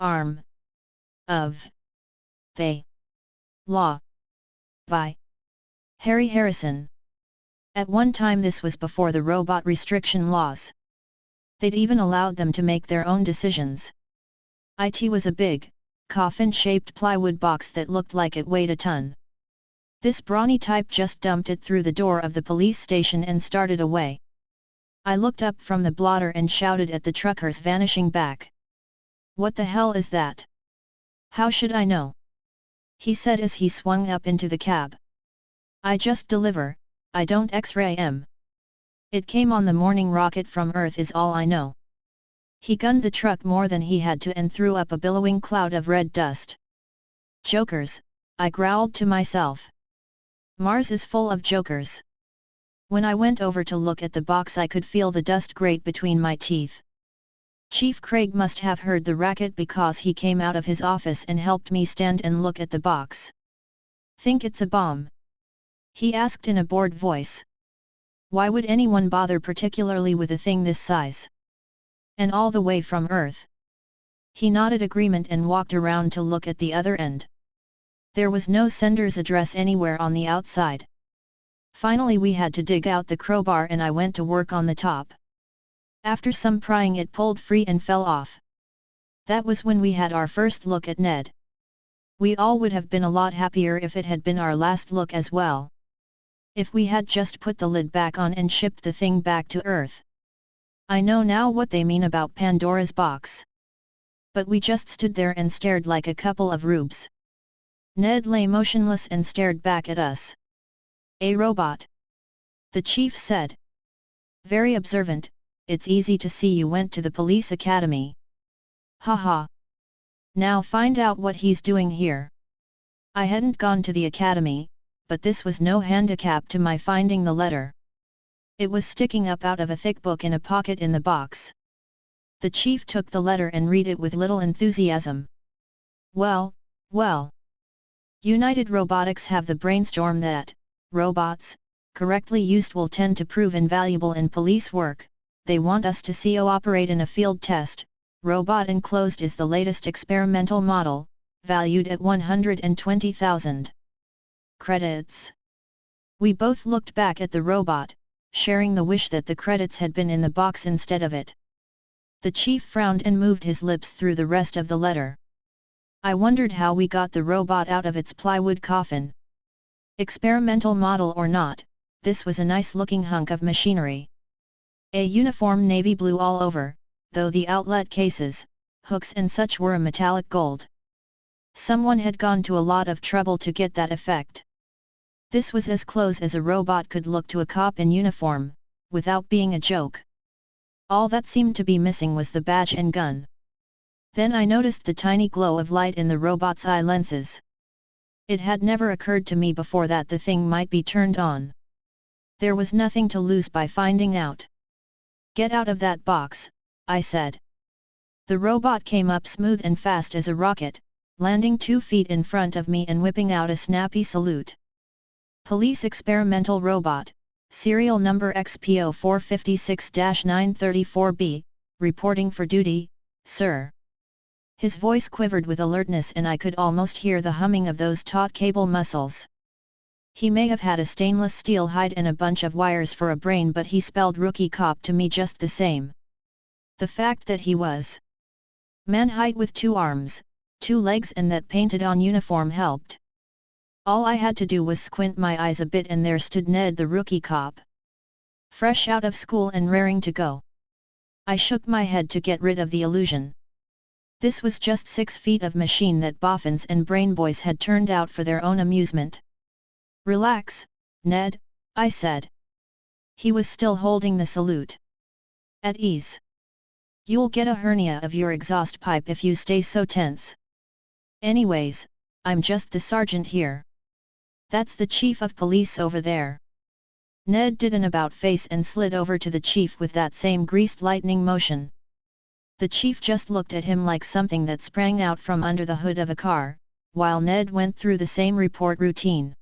Arm of the Law by Harry Harrison. At one time this was before the robot restriction laws. They'd even allowed them to make their own decisions. It was a big, coffin-shaped plywood box that looked like it weighed a ton. This brawny type just dumped it through the door of the police station and started away. I looked up from the blotter and shouted at the truckers vanishing back. "What the hell is that? How should I know?" he said as he swung up into the cab. "I just deliver, I don't X-ray 'em. It came on the morning rocket from Earth is all I know." He gunned the truck more than he had to and threw up a billowing cloud of red dust. "Jokers," I growled to myself. "Mars is full of jokers." When I went over to look at the box I could feel the dust grate between my teeth. Chief Craig must have heard the racket because he came out of his office and helped me stand and look at the box. "Think it's a bomb?" he asked in a bored voice. "Why would anyone bother, particularly with a thing this size? And all the way from Earth?" He nodded agreement and walked around to look at the other end. There was no sender's address anywhere on the outside. Finally we had to dig out the crowbar and I went to work on the top. After some prying it pulled free and fell off. That was when we had our first look at Ned. We all would have been a lot happier if it had been our last look as well. If we had just put the lid back on and shipped the thing back to Earth. I know now what they mean about Pandora's box. But we just stood there and stared like a couple of rubes. Ned lay motionless and stared back at us. "A robot," the chief said. "Very observant. It's easy to see you went to the police academy." "Haha. Now find out what he's doing here." I hadn't gone to the academy, but this was no handicap to my finding the letter. It was sticking up out of a thick book in a pocket in the box. The chief took the letter and read it with little enthusiasm. Well. United Robotics have the brainstorm that robots, correctly used, will tend to prove invaluable in police work. They want us to cooperate in a field test. Robot enclosed is the latest experimental model, valued at 120,000 credits. We both looked back at the robot, sharing the wish that the credits had been in the box instead of it. The chief frowned and moved his lips through the rest of the letter. I wondered how we got the robot out of its plywood coffin. Experimental model or not, this was a nice-looking hunk of machinery. A uniform navy blue all over, though the outlet cases, hooks and such were a metallic gold. Someone had gone to a lot of trouble to get that effect. This was as close as a robot could look to a cop in uniform, without being a joke. All that seemed to be missing was the badge and gun. Then I noticed the tiny glow of light in the robot's eye lenses. It had never occurred to me before that the thing might be turned on. There was nothing to lose by finding out. "Get out of that box," I said. The robot came up smooth and fast as a rocket, landing 2 feet in front of me and whipping out a snappy salute. "Police experimental robot, serial number XPO 456-934B, reporting for duty, sir." His voice quivered with alertness and I could almost hear the humming of those taut cable muscles. He may have had a stainless steel hide and a bunch of wires for a brain, but he spelled rookie cop to me just the same. The fact that he was man-height with 2 arms, 2 legs and that painted-on uniform helped. All I had to do was squint my eyes a bit and there stood Ned the rookie cop. Fresh out of school and raring to go. I shook my head to get rid of the illusion. This was just 6 feet of machine that boffins and brainboys had turned out for their own amusement. "Relax, Ned," I said. He was still holding the salute. "At ease. You'll get a hernia of your exhaust pipe if you stay so tense. Anyways, I'm just the sergeant here. That's the chief of police over there." Ned did an about-face and slid over to the chief with that same greased lightning motion. The chief just looked at him like something that sprang out from under the hood of a car, while Ned went through the same report routine.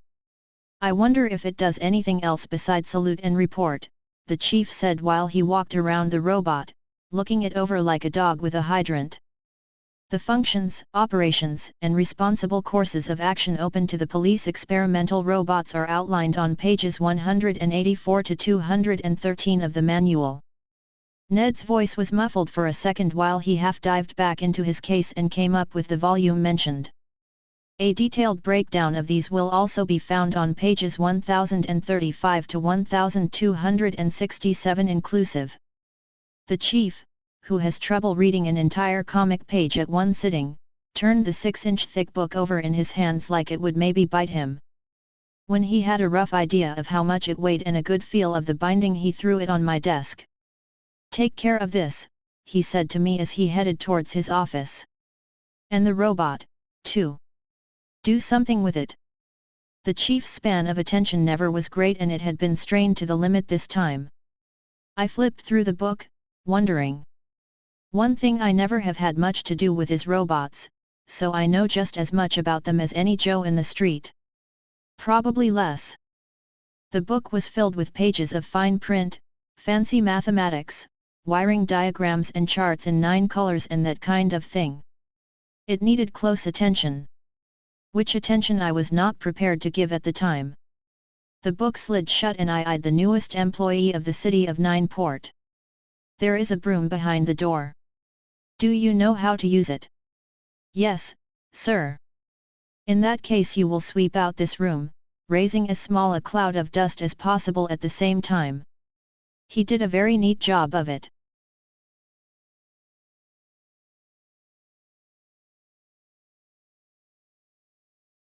"I wonder if it does anything else besides salute and report," the chief said while he walked around the robot, looking it over like a dog with a hydrant. The functions, operations, and responsible courses of action open to the police experimental robots are outlined on pages 184 to 213 of the manual. Ned's voice was muffled for a second while he half-dived back into his case and came up with the volume mentioned. A detailed breakdown of these will also be found on pages 1035 to 1267 inclusive. The chief, who has trouble reading an entire comic page at one sitting, turned the 6-inch thick book over in his hands like it would maybe bite him. When he had a rough idea of how much it weighed and a good feel of the binding, he threw it on my desk. "Take care of this," he said to me as he headed towards his office. "And the robot, too. Do something with it." The chief's span of attention never was great and it had been strained to the limit this time. I flipped through the book, wondering. One thing I never have had much to do with is robots, so I know just as much about them as any Joe in the street. Probably less. The book was filled with pages of fine print, fancy mathematics, wiring diagrams and charts in 9 colors and that kind of thing. It needed close attention. Which attention I was not prepared to give at the time. The book slid shut and I eyed the newest employee of the city of Nineport. "There is a broom behind the door. Do you know how to use it?" "Yes, sir." "In that case you will sweep out this room, raising as small a cloud of dust as possible at the same time." He did a very neat job of it.